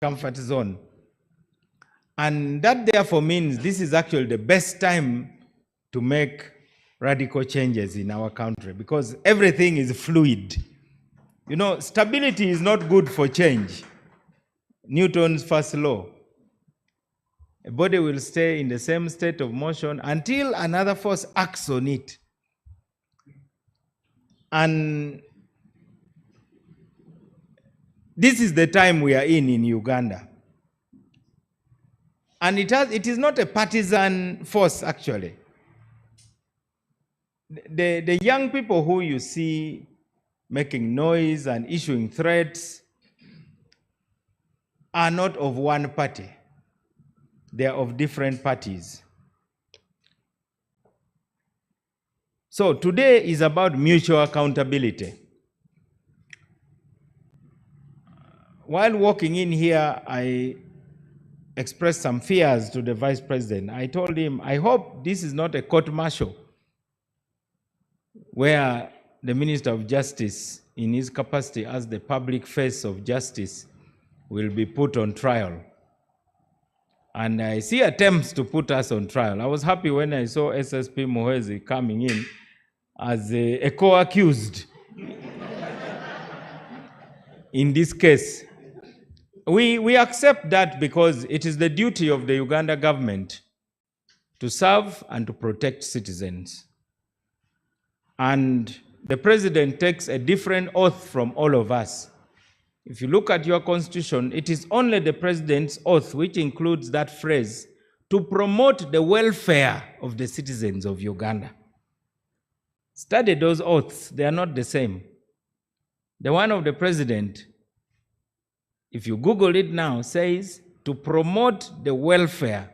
comfort zone. And that therefore means this is actually the best time to make radical changes in our country because everything is fluid. You know, stability is not good for change. Newton's first law. A body will stay in the same state of motion until another force acts on it. And this is the time we are in Uganda. And it is not a partisan force, actually. The young people who you see making noise and issuing threats are not of one party. They are of different parties. So today is about mutual accountability. While walking in here, I expressed some fears to the Vice President. I told him, I hope this is not a court martial where the Minister of Justice, in his capacity as the public face of justice, will be put on trial. And I see attempts to put us on trial. I was happy when I saw SSP Muhwezi coming in as a co-accused in this case. We accept that because it is the duty of the Uganda government to serve and to protect citizens. And the president takes a different oath from all of us. If you look at your constitution, it is only the president's oath, which includes that phrase, to promote the welfare of the citizens of Uganda. Study those oaths, they are not the same. The one of the president, if you Google it now, says to promote the welfare.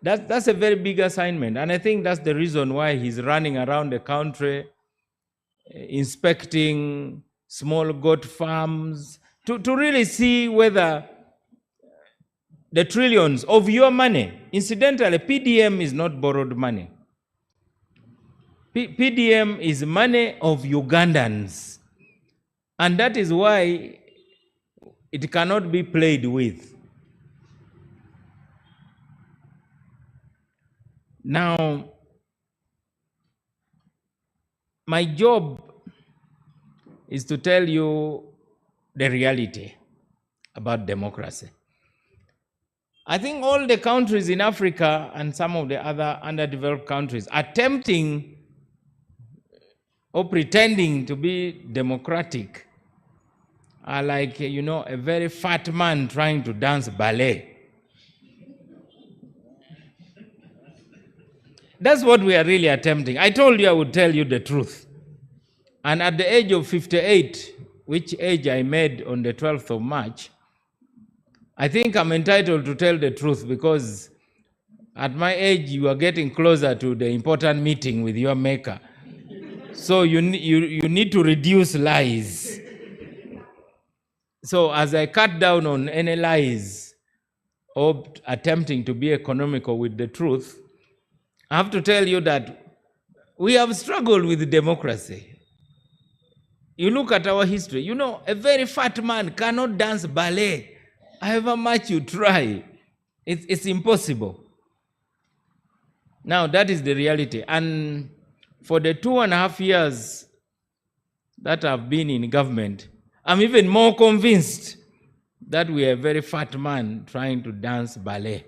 That's a very big assignment, and I think that's the reason why he's running around the country inspecting small goat farms to really see whether the trillions of your money, incidentally, PDM is not borrowed money. PDM is money of Ugandans, and that is why it cannot be played with. Now, my job is to tell you the reality about democracy. I think all the countries in Africa and some of the other underdeveloped countries attempting or pretending to be democratic are like, you know, a very fat man trying to dance ballet. That's what we are really attempting. I told you I would tell you the truth. And at the age of 58, which age I made on the 12th of March, I think I'm entitled to tell the truth because at my age, you are getting closer to the important meeting with your maker. So you need to reduce lies. So as I cut down on any lies or attempting to be economical with the truth, I have to tell you that we have struggled with democracy. You look at our history, you know, a very fat man cannot dance ballet. However much you try, it's impossible. Now, that is the reality. And for the 2.5 years that I've been in government, I'm even more convinced that we are a very fat man trying to dance ballet.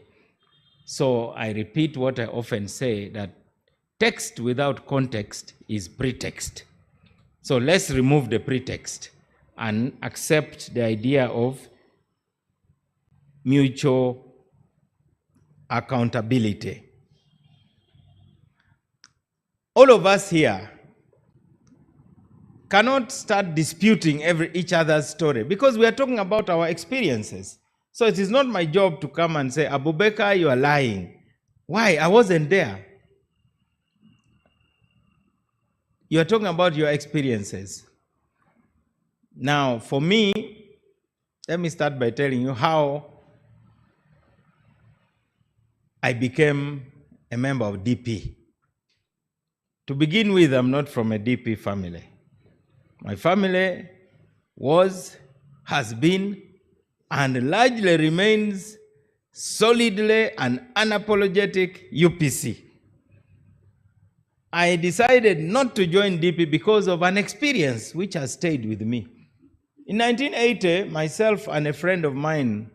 So I repeat what I often say, that text without context is pretext. So let's remove the pretext and accept the idea of mutual accountability. All of us here cannot start disputing each other's story because we are talking about our experiences. So it is not my job to come and say, Abubakar, you are lying. Why? I wasn't there. You are talking about your experiences. Now, for me, let me start by telling you how I became a member of DP. To begin with, I'm not from a DP family. My family was has been and largely remains solidly and unapologetic UPC. I decided not to join DP because of an experience which has stayed with me. In 1980, myself and a friend of mine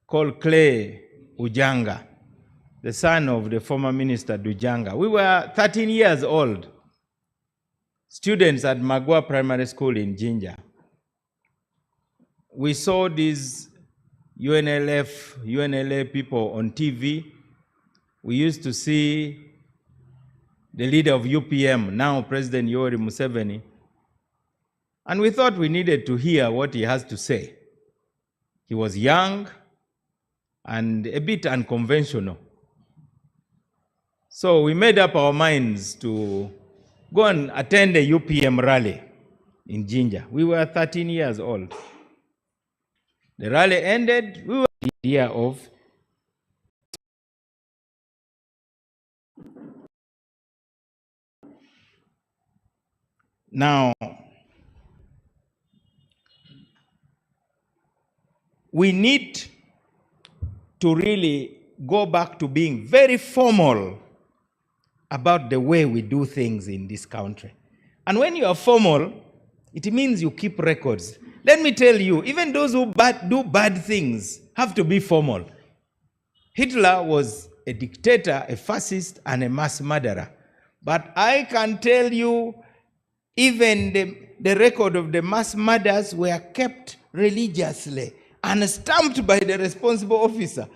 called Clay Ujanga, the son of the former minister Dujanga, we were 13 years old, students at Magua Primary School in Jinja. We saw these UNLA people on TV. We used to see the leader of UPM, now President Yoweri Museveni, and we thought we needed to hear what he has to say. He was young and a bit unconventional. So we made up our minds to go and attend a UPM rally in Jinja. We were 13 years old. The rally ended, we were the idea of now we need to really go back to being very formal about the way we do things in this country. And when you are formal, it means you keep records. Let me tell you, even those who do bad things have to be formal. Hitler was a dictator, a fascist, and a mass murderer. But I can tell you, even the record of the mass murders were kept religiously and stamped by the responsible officer.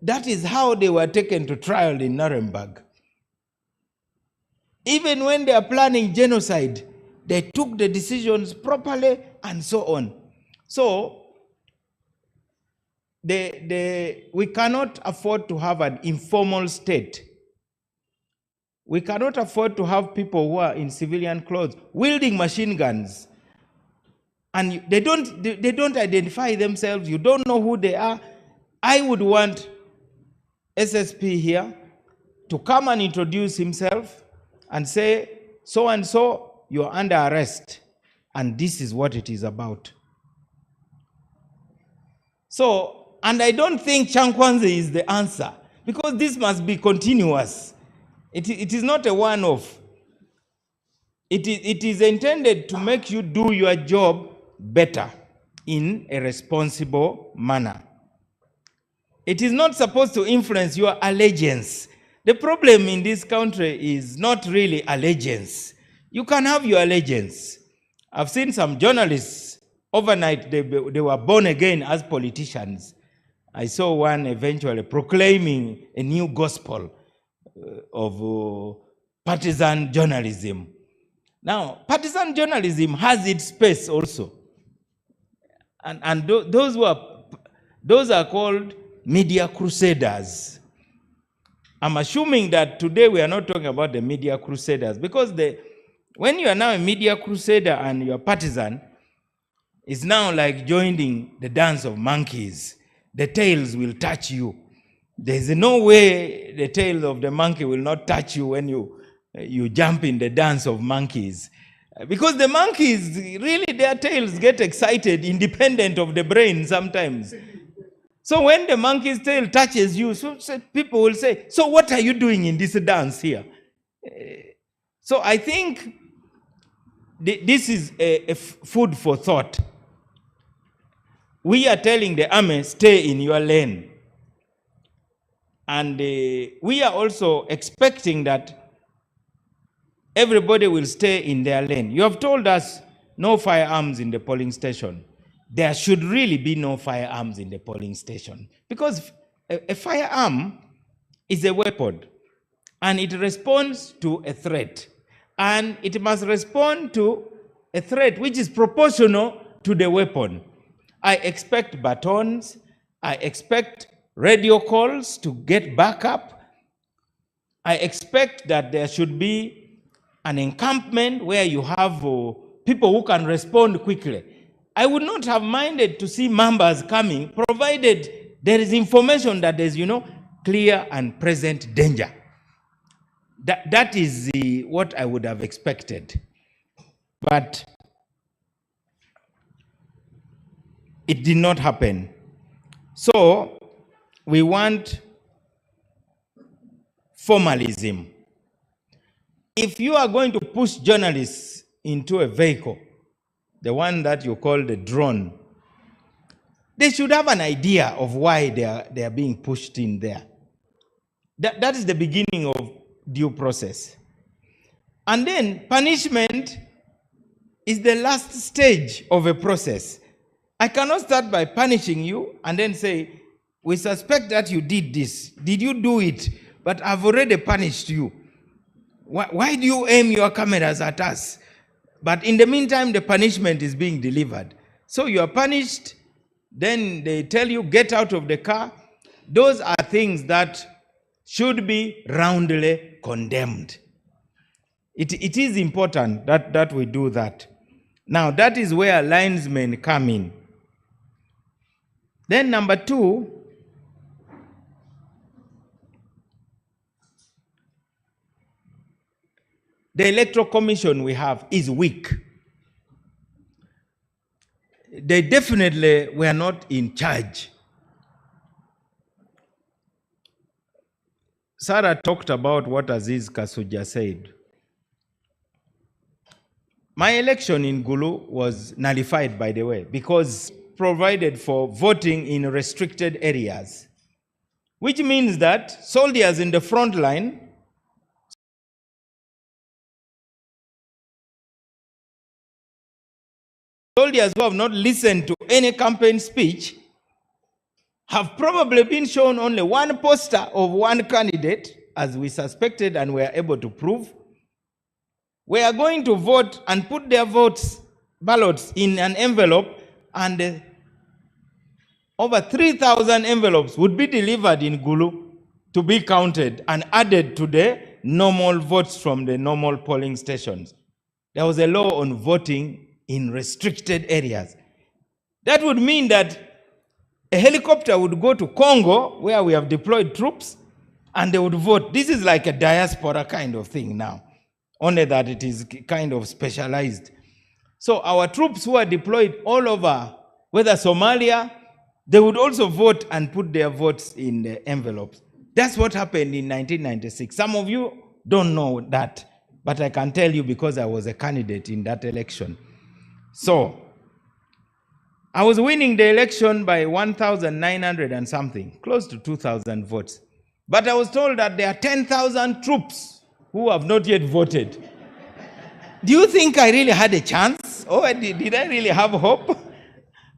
That is how they were taken to trial in Nuremberg. Even when they are planning genocide, they took the decisions properly and so on. So, we cannot afford to have an informal state. We cannot afford to have people who are in civilian clothes wielding machine guns, and they don't identify themselves. You don't know who they are. I would want SSP here to come and introduce himself and say, so and so, you're under arrest, and this is what it is about. So, and I don't think Chankwanze is the answer, because this must be continuous. It is not a one-off. It is intended to make you do your job better in a responsible manner. It is not supposed to influence your allegiance. The problem in this country is not really allegiance. You can have your allegiance. I've seen some journalists, overnight they were born again as politicians. I saw one eventually proclaiming a new gospel of partisan journalism. Now, partisan journalism has its space also. And those are called media crusaders. I'm assuming that today we are not talking about the media crusaders, because when you are now a media crusader and you are partisan, it's now like joining the dance of monkeys. The tails will touch you. There's no way the tail of the monkey will not touch you when you jump in the dance of monkeys. Because the monkeys, really their tails get excited independent of the brain sometimes. So when the monkey's tail touches you, so people will say, so what are you doing in this dance here? So I think this is a food for thought. We are telling the army, stay in your lane. And we are also expecting that everybody will stay in their lane. You have told us no firearms in the polling station. There should really be no firearms in the polling station, because a firearm is a weapon and it responds to a threat. And it must respond to a threat which is proportional to the weapon. I expect batons, I expect radio calls to get backup. I expect that there should be an encampment where you have people who can respond quickly. I would not have minded to see members coming, provided there is information that there's, clear and present danger. That is what I would have expected. But it did not happen. So we want formalism. If you are going to push journalists into a vehicle, the one that you call the drone, they should have an idea of why they are being pushed in there. That is the beginning of due process. And then punishment is the last stage of a process. I cannot start by punishing you and then say, we suspect that you did this. Did you do it? But I've already punished you. Why do you aim your cameras at us? But in the meantime, the punishment is being delivered. So you are punished, then they tell you, get out of the car. Those are things that should be roundly condemned. It is important that we do that. Now, that is where linesmen come in. Then number 2, the Electoral Commission we have is weak. They definitely were not in charge. Sarah talked about what Aziz Kasuja said. My election in Gulu was nullified, by the way, because provided for voting in restricted areas, which means that soldiers in the front line soldiers who have not listened to any campaign speech have probably been shown only one poster of one candidate, as we suspected and were able to prove. We are going to vote and put their ballots in an envelope, and over 3,000 envelopes would be delivered in Gulu to be counted and added to the normal votes from the normal polling stations. There was a law on voting in restricted areas. That would mean that a helicopter would go to Congo, where we have deployed troops, and they would vote. This is like a diaspora kind of thing now, only that it is kind of specialized. So our troops who are deployed all over, whether Somalia, they would also vote and put their votes in the envelopes. That's what happened in 1996. Some of you don't know that, but I can tell you because I was a candidate in that election. So I was winning the election by 1,900 and something, close to 2,000 votes. But I was told that there are 10,000 troops who have not yet voted. Do you think I really had a chance? Or did I really have hope?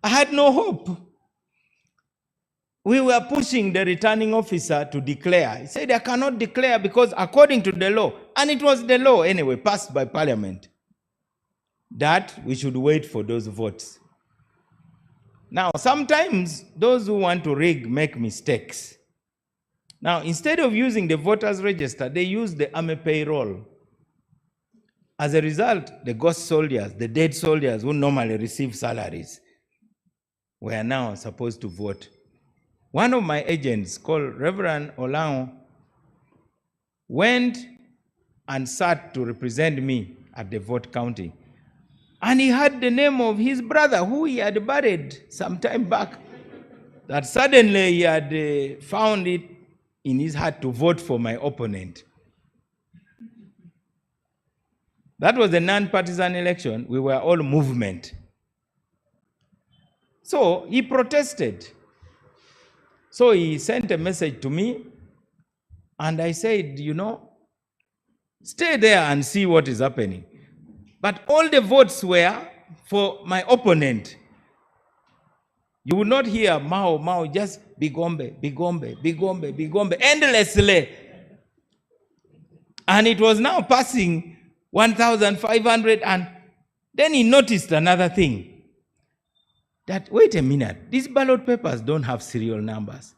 I had no hope. We were pushing the returning officer to declare. He said, I cannot declare because according to the law, and it was the law anyway, passed by Parliament, that we should wait for those votes. Now, sometimes those who want to rig make mistakes. Now, instead of using the voters' register, they use the army payroll. As a result, the ghost soldiers, the dead soldiers who normally receive salaries, were now supposed to vote. One of my agents, called Reverend Olao, went and sat to represent me at the vote counting. And he had the name of his brother, who he had buried some time back, that suddenly he had found it in his heart to vote for my opponent. That was a non-partisan election. We were all movement. So he protested. So he sent a message to me, and I said, stay there and see what is happening. But all the votes were for my opponent. You would not hear Mao, just Bigombe, Bigombe, Bigombe, Bigombe, endlessly. And it was now passing 1,500, and then he noticed another thing. That, wait a minute, these ballot papers don't have serial numbers.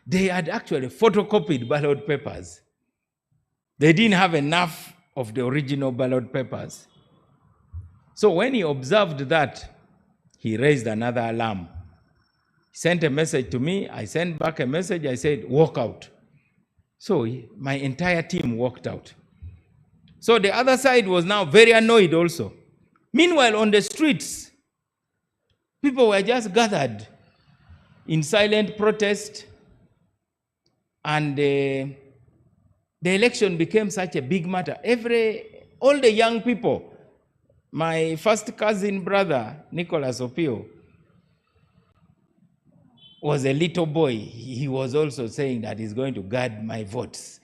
They had actually photocopied ballot papers. They didn't have enough of the original ballot papers. So when he observed that, he raised another alarm. He sent a message to me. I sent back a message. I said, walk out. So my entire team walked out. So the other side was now very annoyed also. Meanwhile, on the streets, People were just gathered in silent protest, and the election became such a big matter. All the young people, my first cousin brother, Nicholas Opio, was a little boy. He was also saying that he's going to guard my votes.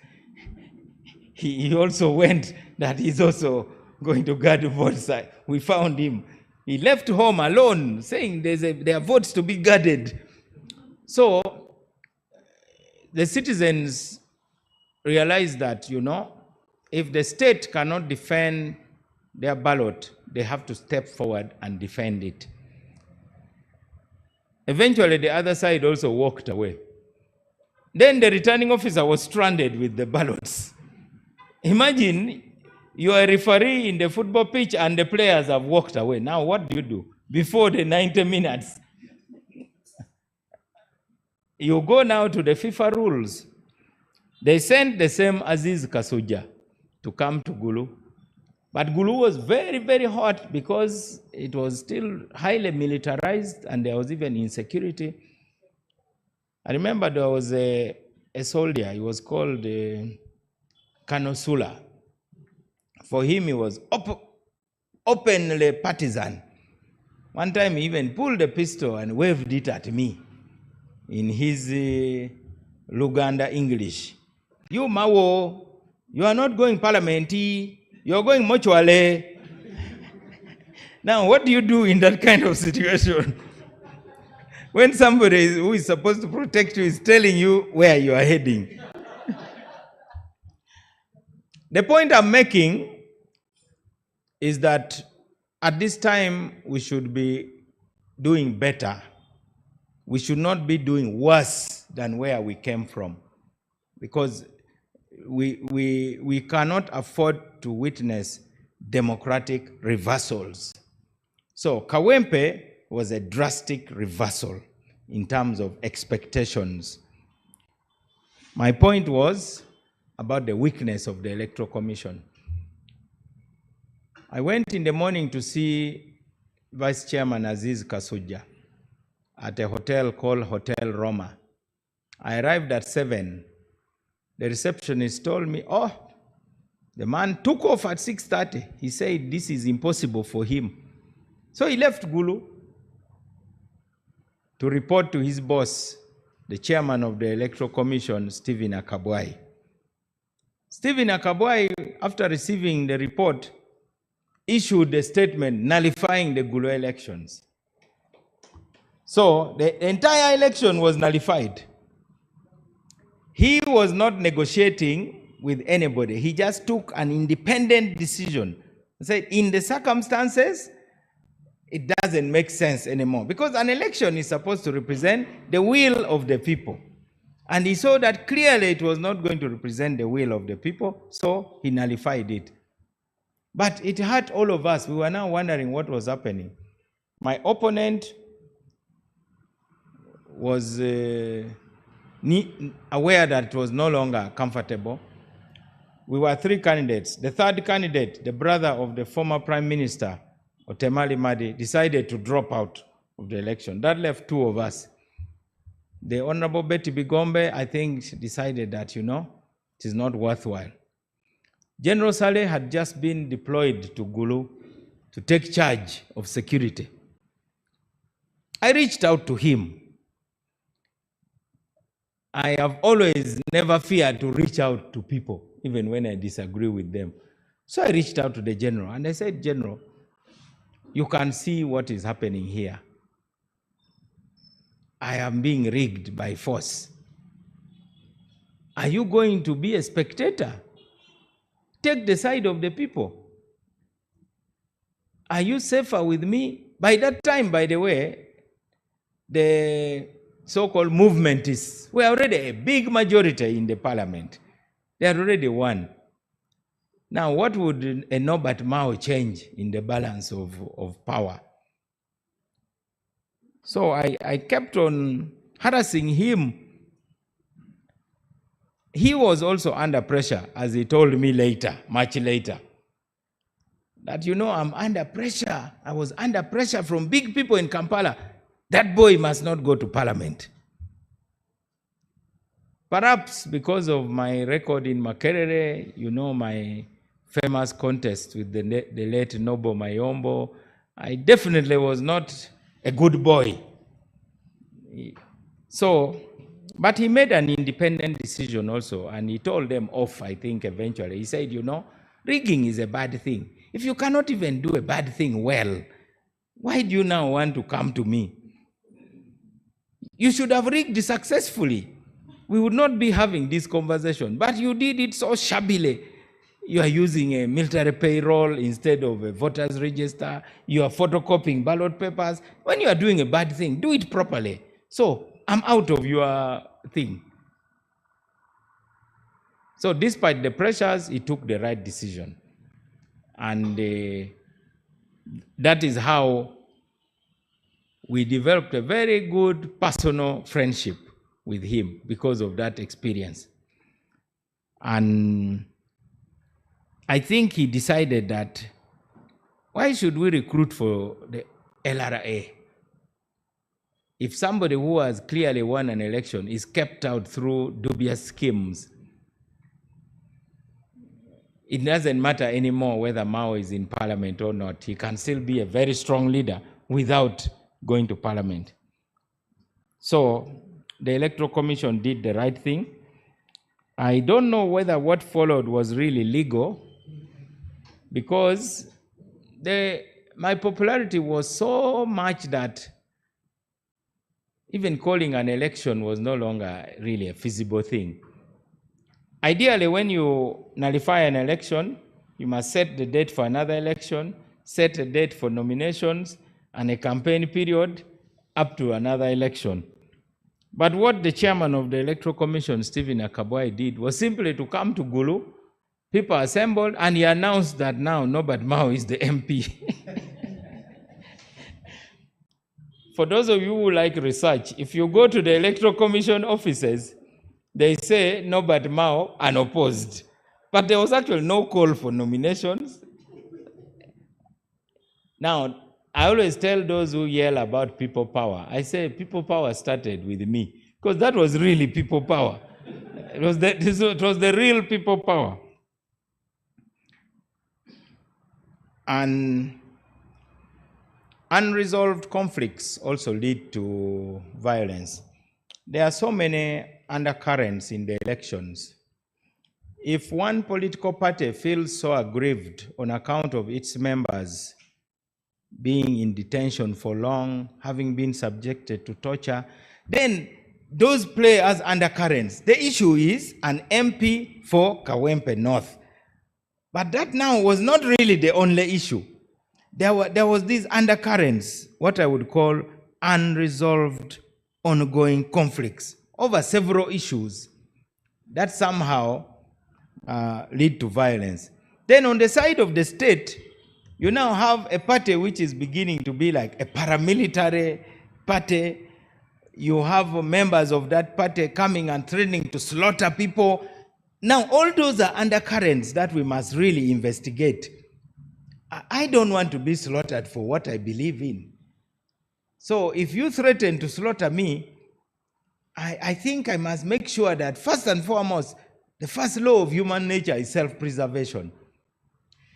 He also went that he's also going to guard the votes. We found him. He left home alone, saying there are votes to be guarded. So the citizens realized that, if the state cannot defend their ballot, they have to step forward and defend it. Eventually, the other side also walked away. Then the returning officer was stranded with the ballots. Imagine you are a referee in the football pitch and the players have walked away. Now what do you do? Before the 90 minutes, you go now to the FIFA rules. They sent the same Aziz Kasuja to come to Gulu. But Gulu was very, very hot because it was still highly militarized and there was even insecurity. I remember there was a soldier, he was called Kanosula. For him, he was openly partisan. One time he even pulled a pistol and waved it at me in his Uganda English. You Mawo, you are not going parliament, you are going mortuary. Now, what do you do in that kind of situation? When somebody who is supposed to protect you is telling you where you are heading. The point I'm making is that at this time we should be doing better. We should not be doing worse than where we came from, because we cannot afford to witness democratic reversals. So Kawempe was a drastic reversal in terms of expectations. My point was about the weakness of the Electoral Commission. I went in the morning to see Vice Chairman Aziz Kasuja at a hotel called Hotel Roma. I arrived at 7. The receptionist told me, the man took off at 6:30. He said this is impossible for him. So he left Gulu to report to his boss, the chairman of the Electoral Commission, Stephen Akabwai. Stephen Akabwai, after receiving the report, issued a statement nullifying the Gulu elections. So the entire election was nullified. He was not negotiating with anybody. He just took an independent decision. He said, in the circumstances, it doesn't make sense anymore, because an election is supposed to represent the will of the people. And he saw that clearly it was not going to represent the will of the people, so he nullified it. But it hurt all of us. We were now wondering what was happening. My opponent was aware that it was no longer comfortable. We were 3 candidates. The third candidate, the brother of the former Prime Minister, Otemali Madi, decided to drop out of the election. That left 2 of us. The Honorable Betty Bigombe, I think, she decided that, it is not worthwhile. General Saleh had just been deployed to Gulu to take charge of security. I reached out to him. I have always never feared to reach out to people, even when I disagree with them. So I reached out to the general and I said, General, you can see what is happening here. I am being rigged by force. Are you going to be a spectator? Take the side of the people. Are you safer with me? By that time, by the way, the so-called movementists were already a big majority in the parliament. They had already won. Now, what would a Nobert Moa change in the balance of power? So I kept on harassing him. He was also under pressure, as he told me later, much later, that, I'm under pressure. I was under pressure from big people in Kampala. That boy must not go to parliament. Perhaps because of my record in Makerere, you know, my famous contest with the late Nobert Moa, I definitely was not a good boy. So, but he made an independent decision also, and he told them off, I think, eventually. He said, you know, rigging is a bad thing. If you cannot even do a bad thing well, why do you now want to come to me? You should have rigged successfully. We would not be having this conversation, but you did it so shabbily. You are using a military payroll instead of a voters register. You are photocopying ballot papers. When you are doing a bad thing, do it properly. So I'm out of your thing. So despite the pressures, he took the right decision. And that is how we developed a very good personal friendship with him because of that experience. And I think he decided that, why should we recruit for the LRA? If somebody who has clearly won an election is kept out through dubious schemes, it doesn't matter anymore whether Mao is in parliament or not. He can still be a very strong leader without going to parliament. So the Electoral Commission did the right thing. I don't know whether what followed was really legal, because my popularity was so much that even calling an election was no longer really a feasible thing. Ideally, when you nullify an election, you must set the date for another election, set a date for nominations, and a campaign period up to another election. But what the chairman of the Electoral Commission, Stephen Akabwai, did was simply to come to Gulu, people assembled, and he announced that now Nobert Moa is the MP. For those of you who like research, if you go to the Electoral Commission offices, they say Nobert Moa unopposed. But there was actually no call for nominations. Now, I always tell those who yell about people power, I say people power started with me, because that was really people power. It was the real people power. And unresolved conflicts also lead to violence. There are so many undercurrents in the elections. If one political party feels so aggrieved on account of its members being in detention for long, having been subjected to torture, then those play as undercurrents. The issue is an MP for Kawempe North. But that now was not really the only issue. There was these undercurrents, what I would call unresolved ongoing conflicts over several issues that somehow lead to violence. Then on the side of the state, you now have a party which is beginning to be like a paramilitary party. You have members of that party coming and threatening to slaughter people. Now, all those are undercurrents that we must really investigate. I don't want to be slaughtered for what I believe in. So if you threaten to slaughter me, I think I must make sure that first and foremost, the first law of human nature is self-preservation.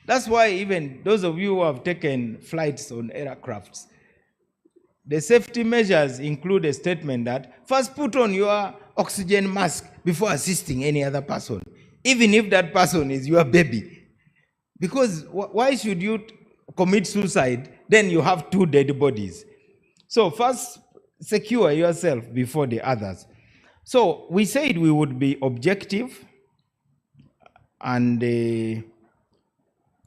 That's why even those of you who have taken flights on aircrafts, the safety measures include a statement that first put on your oxygen mask before assisting any other person, even if that person is your baby. Because why should you commit suicide, then you have two dead bodies? So first, secure yourself before the others. So we said we would be objective and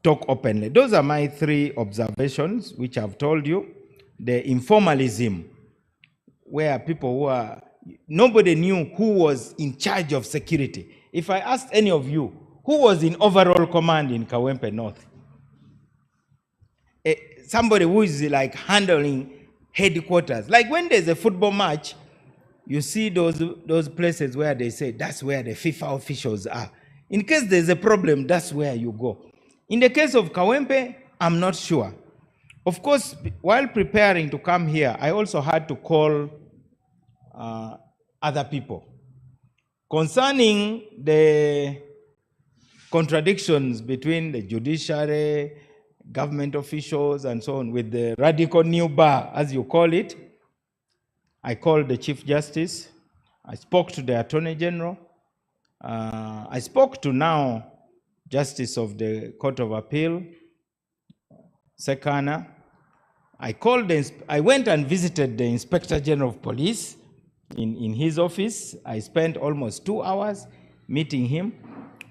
talk openly. Those are my three observations, which I've told you. The informalism, where people who are, nobody knew who was in charge of security. If I asked any of you, who was in overall command in Kawempe North? Somebody who is like handling headquarters. Like when there's a football match, you see those places where they say that's where the FIFA officials are. In case there's a problem, that's where you go. In the case of Kawempe, I'm not sure. Of course, while preparing to come here, I also had to call other people concerning the contradictions between the judiciary, government officials, and so on, with the radical new bar, as you call it. I called the Chief Justice. I spoke to the Attorney General. I spoke to now Justice of the Court of Appeal, Sekana. I went and visited the Inspector General of Police in his office. I spent almost 2 hours meeting him.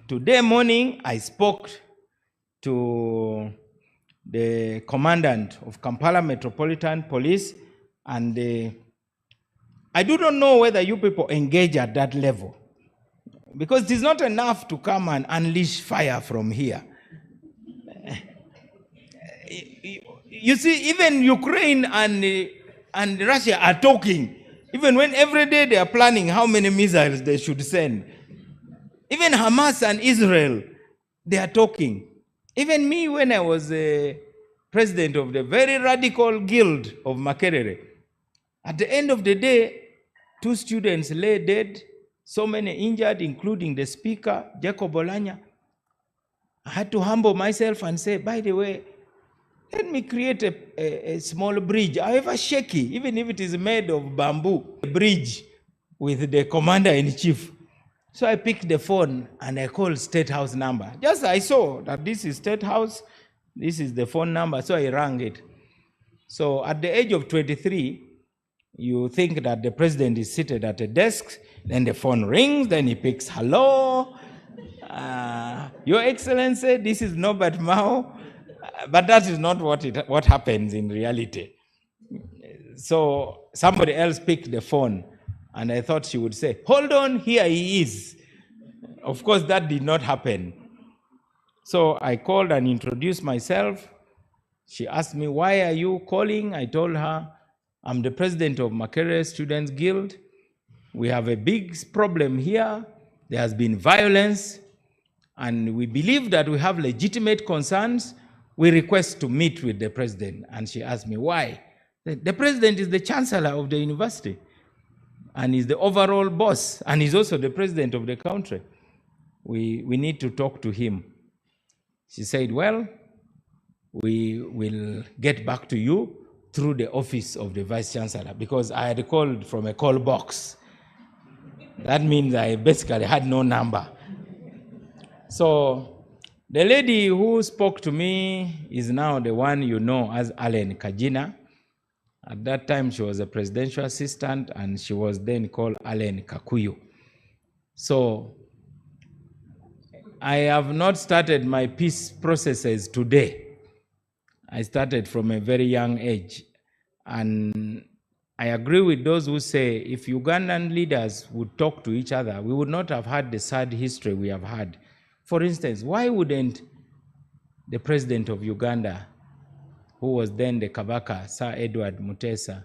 Today morning, I spoke to the commandant of Kampala Metropolitan Police, and I do not know whether you people engage at that level, because it is not enough to come and unleash fire from here. You see, even Ukraine and Russia are talking, even when every day they are planning how many missiles they should send. Even Hamas and Israel, they are talking. Even me, when I was president of the very radical guild of Makerere, at the end of the day, 2 students lay dead, so many injured, including the speaker, Jacob Olanya. I had to humble myself and say, by the way, let me create a small bridge, however shaky, even if it is made of bamboo, a bridge with the commander-in-chief. So I picked the phone and I called State House number. Just I saw that this is State House, this is the phone number, so I rang it. So at the age of 23, you think that the president is seated at a desk, then the phone rings, then he picks, hello, Your Excellency, this is Nobert Moa. But that is not what happens in reality. So somebody else picked the phone, and I thought she would say, hold on, here he is. Of course, that did not happen. So I called and introduced myself. She asked me, why are you calling? I told her, I'm the president of Makerere Students Guild. We have a big problem here. There has been violence, and we believe that we have legitimate concerns. We request to meet with the president. And she asked me, why? The president is the chancellor of the university, and is the overall boss, and he's also the president of the country. We need to talk to him. She said, well, we will get back to you through the office of the vice chancellor, because I had called from a call box. That means I basically had no number. So the lady who spoke to me is now the one you know as Allen Kajina. At that time, she was a presidential assistant, and she was then called Allen Kakuyu. So I have not started my peace processes today. I started from a very young age. And I agree with those who say if Ugandan leaders would talk to each other, we would not have had the sad history we have had. For instance, why wouldn't the president of Uganda, who was then the Kabaka, Sir Edward Mutesa,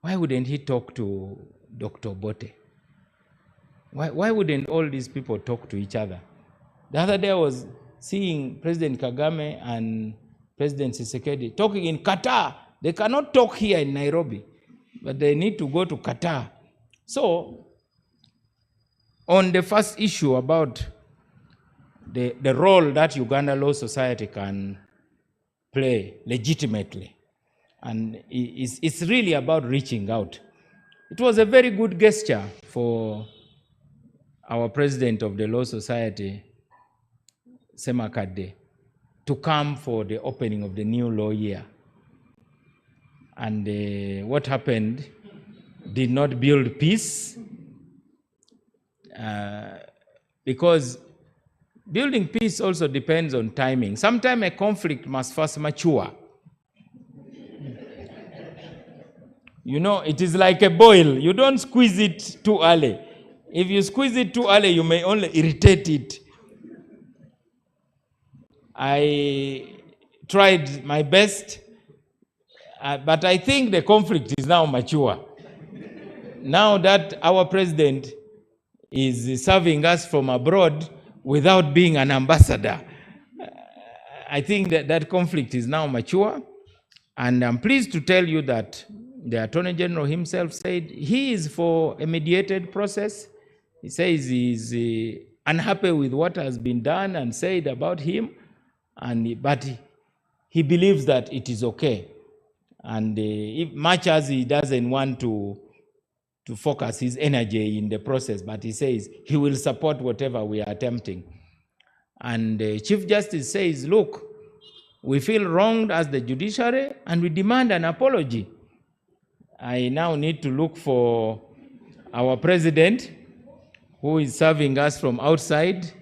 why wouldn't he talk to Dr. Bote? Why wouldn't all these people talk to each other? The other day I was seeing President Kagame and President Tshisekedi talking in Qatar. They cannot talk here in Nairobi, but they need to go to Qatar. So, on the first issue about the role that Uganda Law Society can play legitimately, and it's really about reaching out. It was a very good gesture for our president of the Law Society, Semakade, to come for the opening of the new law year. And what happened did not build peace, because building peace also depends on timing. Sometimes a conflict must first mature. You know, it is like a boil. You don't squeeze it too early. If you squeeze it too early, you may only irritate it. I tried my best, but I think the conflict is now mature. Now that our president is serving us from abroad without being an ambassador, I think that conflict is now mature. And I'm pleased to tell you that the Attorney General himself said he is for a mediated process. He says he's unhappy with what has been done and said about him, but he believes that it is okay. And if much as he doesn't want to focus his energy in the process, but he says he will support whatever we are attempting. And the Chief Justice says, look, we feel wronged as the judiciary and we demand an apology. I now need to look for our president, who is serving us from outside,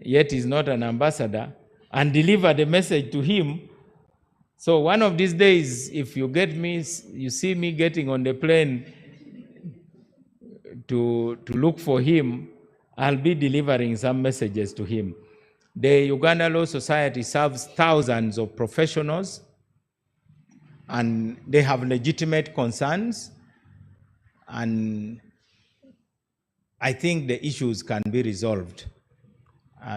yet is not an ambassador, and deliver the message to him. So one of these days, if you get me, you see me getting on the plane to look for him, I'll be delivering some messages to him. The Uganda Law Society serves thousands of professionals, and they have legitimate concerns, and I think the issues can be resolved.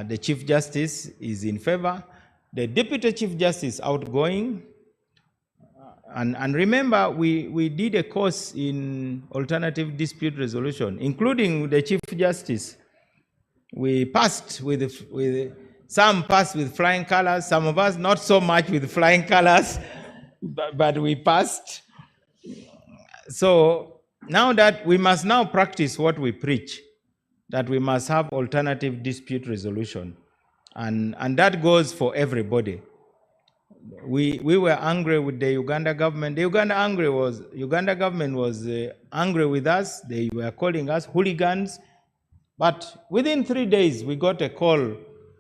The Chief Justice is in favor. The Deputy Chief Justice outgoing. And remember, we did a course in alternative dispute resolution, including the Chief Justice. We passed some passed with flying colors, some of us not so much with flying colors, but we passed. So now that we must now practice what we preach, that we must have alternative dispute resolution. And that goes for everybody. We were angry with the Uganda government. The Uganda government was angry with us. They were calling us hooligans. But within 3 days, we got a call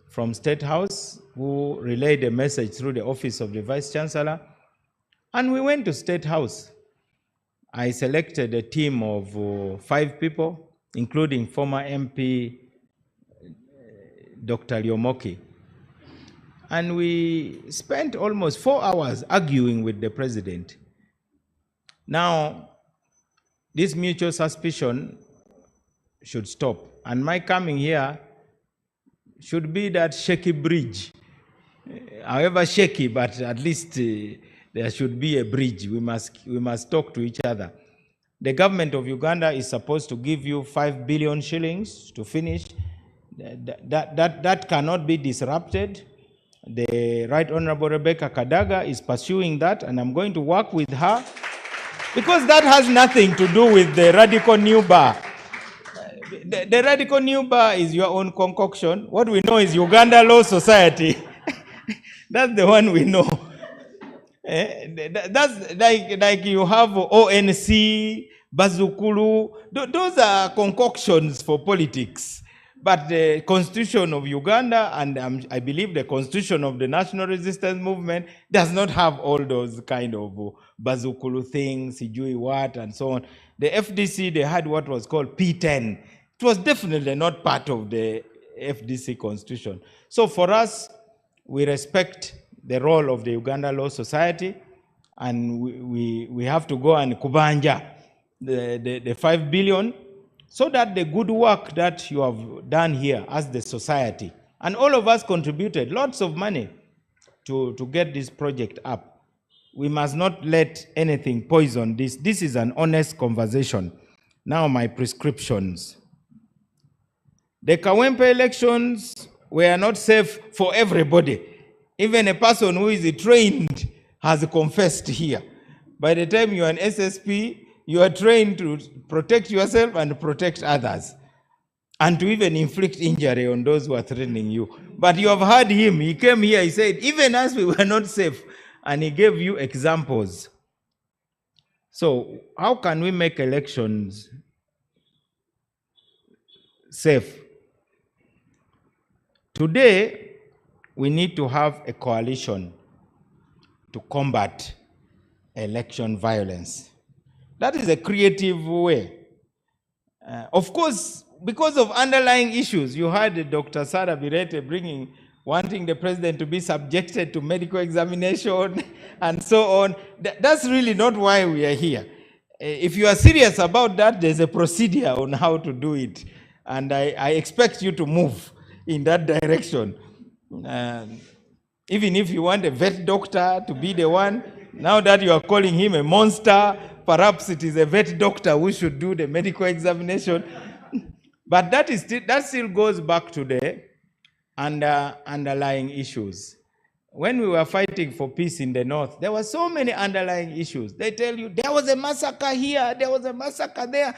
from State House, who relayed a message through the office of the Vice Chancellor. And we went to State House. I selected a team of 5 people, including former MP Dr. Lyomoki. And we spent almost 4 hours arguing with the president. Now, this mutual suspicion should stop. And my coming here should be that shaky bridge. However shaky, but at least there should be a bridge. We must talk to each other. The government of Uganda is supposed to give you 5 billion shillings to finish. That cannot be disrupted. The Right Honorable Rebecca Kadaga is pursuing that, and I'm going to work with her, because that has nothing to do with the Radical New Bar. The Radical New Bar is your own concoction. What we know is Uganda Law Society. That's the one we know. That's like you have ONC, Bazukulu. Those are concoctions for politics. But the Constitution of Uganda, and I believe the Constitution of the National Resistance Movement, does not have all those kind of Bazukulu things, Sijui what, and so on. The FDC, they had what was called P10. It was definitely not part of the FDC Constitution. So for us, we respect the role of the Uganda Law Society, and we have to go and kubanja the 5 billion, so that the good work that you have done here as the society, and all of us contributed lots of money to get this project up. We must not let anything poison this. This is an honest conversation. Now my prescriptions. The Kawempe elections were not safe for everybody. Even a person who is trained has confessed here. By the time you are an SSP, you are trained to protect yourself and protect others, and to even inflict injury on those who are threatening you. But you have heard him. He came here, he said, even as we were not safe, and he gave you examples. So how can we make elections safe? Today, we need to have a coalition to combat election violence. That is a creative way. Of course, because of underlying issues, you heard Dr. Sarah Birete wanting the president to be subjected to medical examination and so on. That's really not why we are here. If you are serious about that, there's a procedure on how to do it. And I expect you to move in that direction. Even if you want a vet doctor to be the one, Now that you are calling him a monster, perhaps it is a vet doctor who should do the medical examination. But that still goes back to the underlying issues. When we were fighting for peace in the north, there were so many underlying issues. They tell you there was a massacre here, there was a massacre there.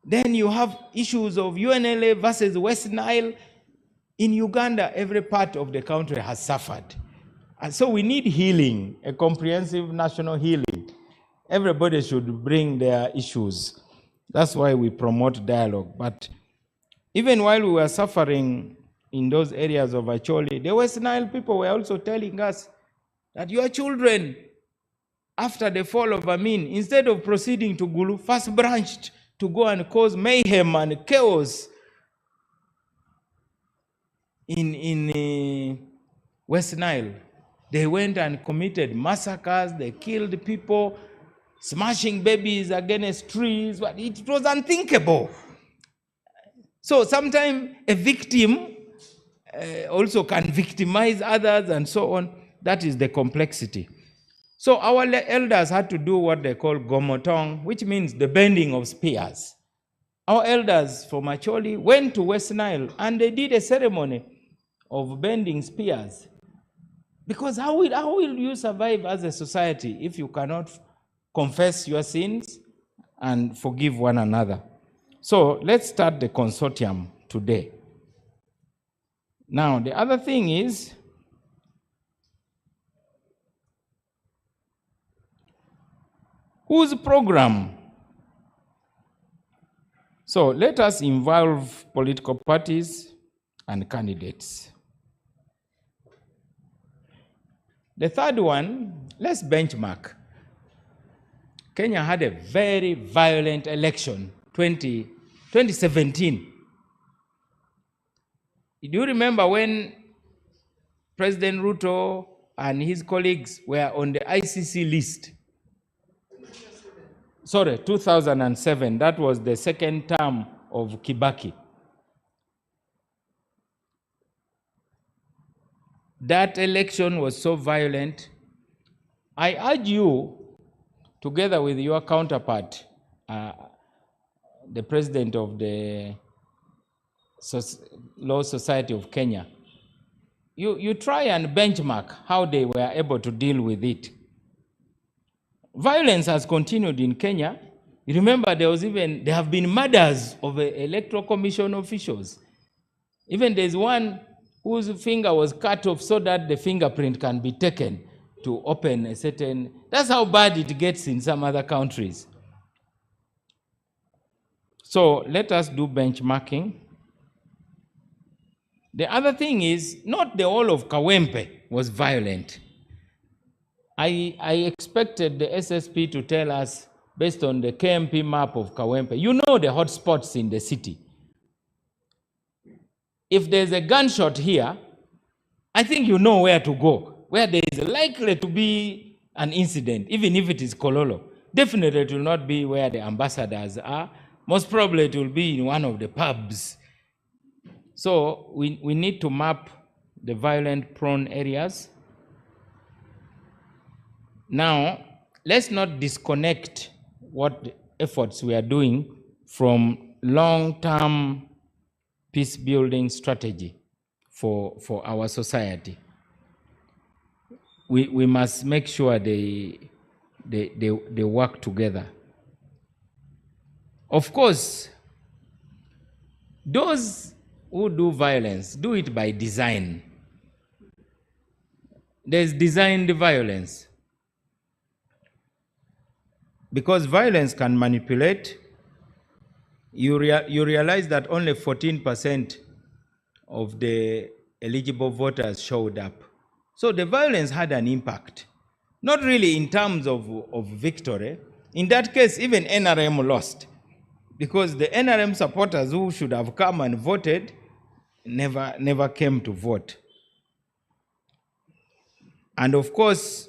Then you have issues of UNLA versus West Nile. In Uganda, every part of the country has suffered. And so we need healing, a comprehensive national healing. Everybody should bring their issues. That's why we promote dialogue. But even while we were suffering in those areas of Acholi, the West Nile people were also telling us that your children, after the fall of Amin, instead of proceeding to Gulu, first branched to go and cause mayhem and chaos in West Nile. They went and committed massacres, they killed people, smashing babies against trees. But it was unthinkable. So sometimes a victim also can victimize others and so on. That is the complexity. So our elders had to do what they call gomotong, which means the bending of spears. Our elders from Acholi went to West Nile and they did a ceremony of bending spears. Because how will you survive as a society if you cannot confess your sins and forgive one another? So let's start the consortium today. Now, the other thing is, whose program? So let us involve political parties and candidates. The third one, let's benchmark. Kenya had a very violent election, 2017. Do you remember when President Ruto and his colleagues were on the ICC list? Sorry, 2007. That was the second term of Kibaki. That election was so violent. I urge you, together with your counterpart, the president of the Law Society of Kenya, you try and benchmark how they were able to deal with it. Violence has continued in Kenya. You remember there have been murders of electoral commission officials. Even there's one whose finger was cut off so that the fingerprint can be taken to open a certain. That's how bad it gets in some other countries. So let us do benchmarking. The other thing is, not the whole of Kawempe was violent. I expected the SSP to tell us, based on the KMP map of Kawempe, you know the hotspots in the city. If there's a gunshot here, I think you know where to go, where there is likely to be an incident, even if it is Kololo. Definitely it will not be where the ambassadors are. Most probably it will be in one of the pubs. So we need to map the violent prone areas. Now, let's not disconnect what efforts we are doing from long-term peace-building strategy for our society. We must make sure they work together. Of course, those who do violence do it by design. There's designed violence. Because violence can manipulate, you realize that only 14% of the eligible voters showed up. So the violence had an impact, not really in terms of victory. In that case, even NRM lost, because the NRM supporters who should have come and voted never came to vote. And of course,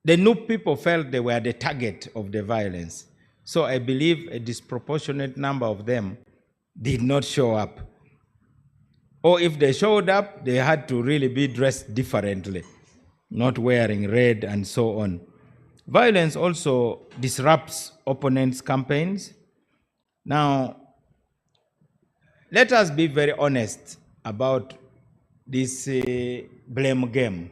the Nup people felt they were the target of the violence. So I believe a disproportionate number of them did not show up. Or if they showed up, they had to really be dressed differently. not wearing red, and so on. Violence also disrupts opponents' campaigns. Now, let us be very honest about this blame game.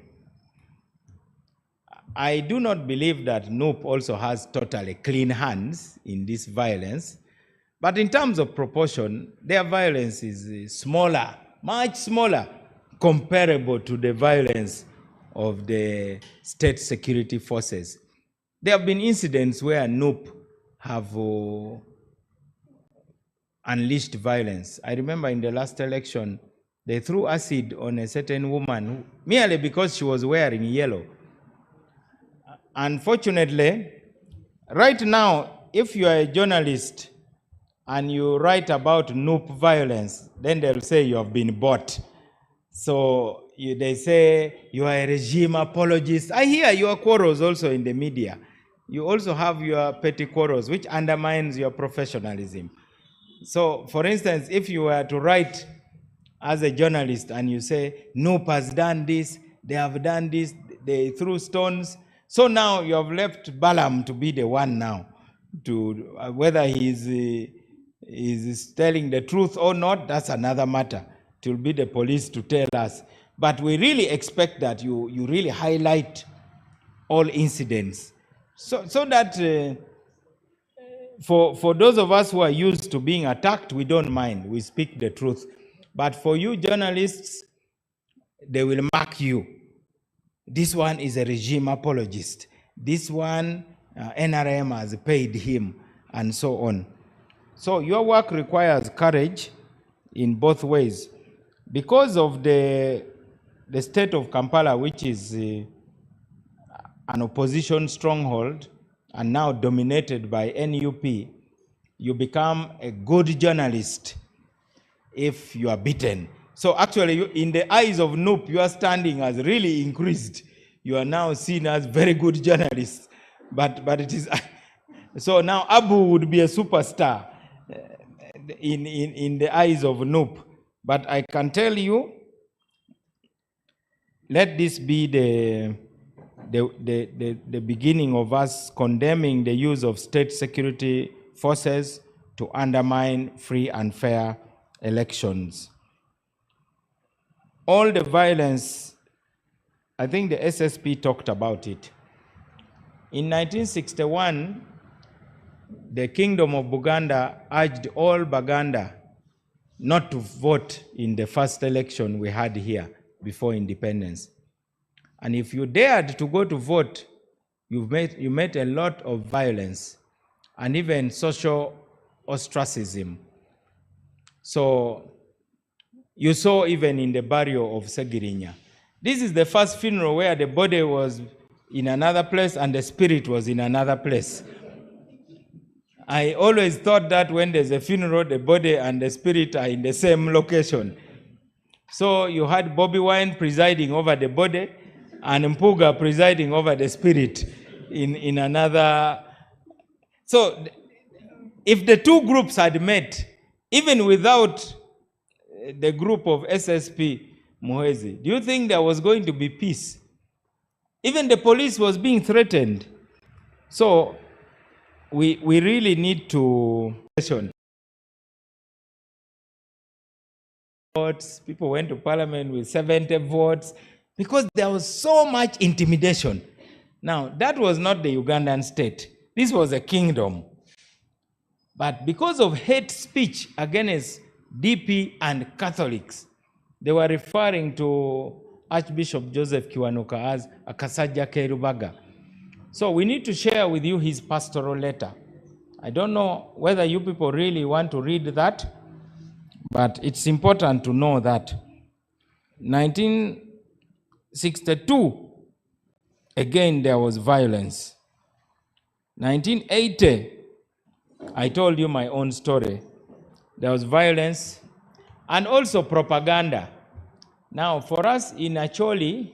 I do not believe that NUP also has totally clean hands in this violence, but in terms of proportion, their violence is smaller, much smaller, comparable to the violence of the state security forces. There have been incidents where NUP have unleashed violence. I remember in the last election, they threw acid on a certain woman merely because she was wearing yellow. Unfortunately, right now, if you are a journalist and you write about NUP violence, then they'll say you have been bought. So they say you are a regime apologist. I hear your quarrels also in the media. You also have your petty quarrels, which undermines your professionalism. So, for instance, if you were to write as a journalist and you say, NUP has done this, they have done this, they threw stones. So now you have left Balaam to be the one now, to whether he is telling the truth or not, that's another matter. It will be the police to tell us. But we really expect that you really highlight all incidents so that for those of us who are used to being attacked, we don't mind. We speak the truth. But for you journalists, they will mark you. This one is a regime apologist. This one, NRM has paid him, and so on. So your work requires courage in both ways. Because of the state of Kampala, which is an opposition stronghold, and now dominated by NUP, you become a good journalist if you are beaten. So actually, in the eyes of NUP, your standing has really increased. You are now seen as very good journalists. But it is so now Abu would be a superstar in the eyes of NUP. But I can tell you, let this be the beginning of us condemning the use of state security forces to undermine free and fair elections. All the violence, I think the SSP talked about it. In 1961, the Kingdom of Buganda urged all Baganda not to vote in the first election we had here before independence. And if you dared to go to vote, you met a lot of violence and even social ostracism. So you saw even in the burial of Segirinya. This is the first funeral where the body was in another place and the spirit was in another place. I always thought that when there's a funeral, the body and the spirit are in the same location. So you had Bobby Wine presiding over the body and Mpuga presiding over the spirit in another. So if the two groups had met, even without the group of SSP Muhezi, do you think there was going to be peace? Even the police was being threatened. So we really need to votes. People went to parliament with 70 votes because there was so much intimidation. Now, that was not the Ugandan state. This was a kingdom. But because of hate speech against DP and Catholics, they were referring to Archbishop Joseph Kiwanuka as a Kasajja Kerubaga. So we need to share with you his pastoral letter. I don't know whether you people really want to read that, but it's important to know that 1962, again there was violence. 1980, I told you my own story. There was violence and also propaganda. Now, for us in Acholi,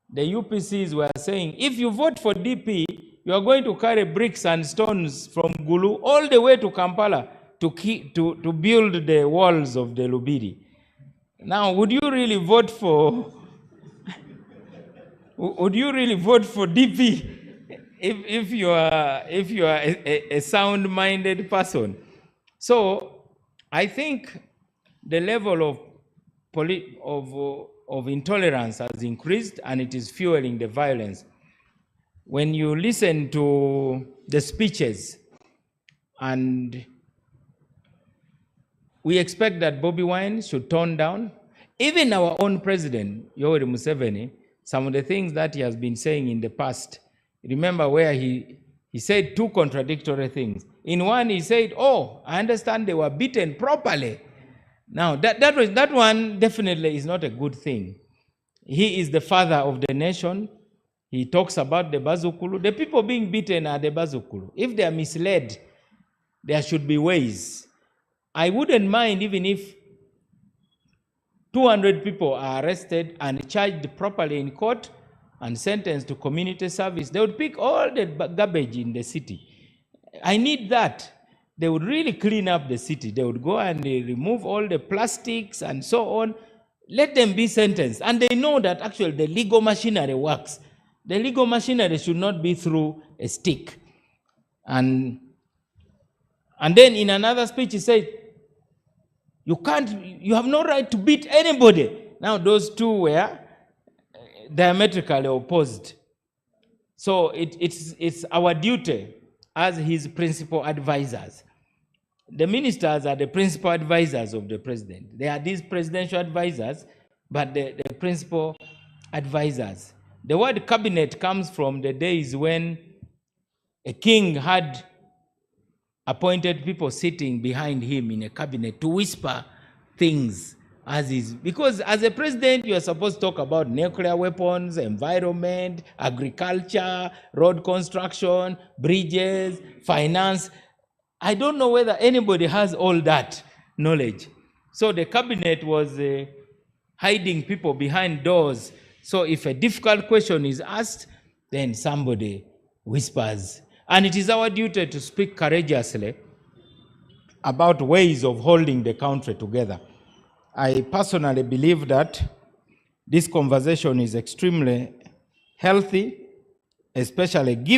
the UPCs were saying, if you vote for DP, you are going to carry bricks and stones from Gulu all the way to Kampala to build the walls of the Lubiri. Now, would you really vote for Would you really vote for DP if you are a sound-minded person? So I think the level of intolerance has increased, and it is fueling the violence. When you listen to the speeches, and we expect that Bobi Wine should tone down. Even our own president, Yoweri Museveni, some of the things that he has been saying in the past, remember where he said two contradictory things. In one, he said, oh, I understand they were beaten properly. Now, that one definitely is not a good thing. He is the father of the nation. He talks about the Bazukulu. The people being beaten are the Bazukulu. If they are misled, there should be ways. I wouldn't mind even if 200 people are arrested and charged properly in court and sentenced to community service. They would pick all the garbage in the city. I need that. They would really clean up the city. They would go and they remove all the plastics and so on. Let them be sentenced. And they know that actually the legal machinery works. The legal machinery should not be through a stick. And then in another speech he said, you have no right to beat anybody. Now those two were diametrically opposed. So it's our duty as his principal advisors. The ministers are the principal advisors of the president. They are these presidential advisors, but the principal advisors. The word cabinet comes from the days when a king had appointed people sitting behind him in a cabinet to whisper things as is. Because as a president, you are supposed to talk about nuclear weapons, environment, agriculture, road construction, bridges, finance. I don't know whether anybody has all that knowledge. So the cabinet was hiding people behind doors. So if a difficult question is asked, then somebody whispers. And it is our duty to speak courageously about ways of holding the country together. I personally believe that this conversation is extremely healthy, especially given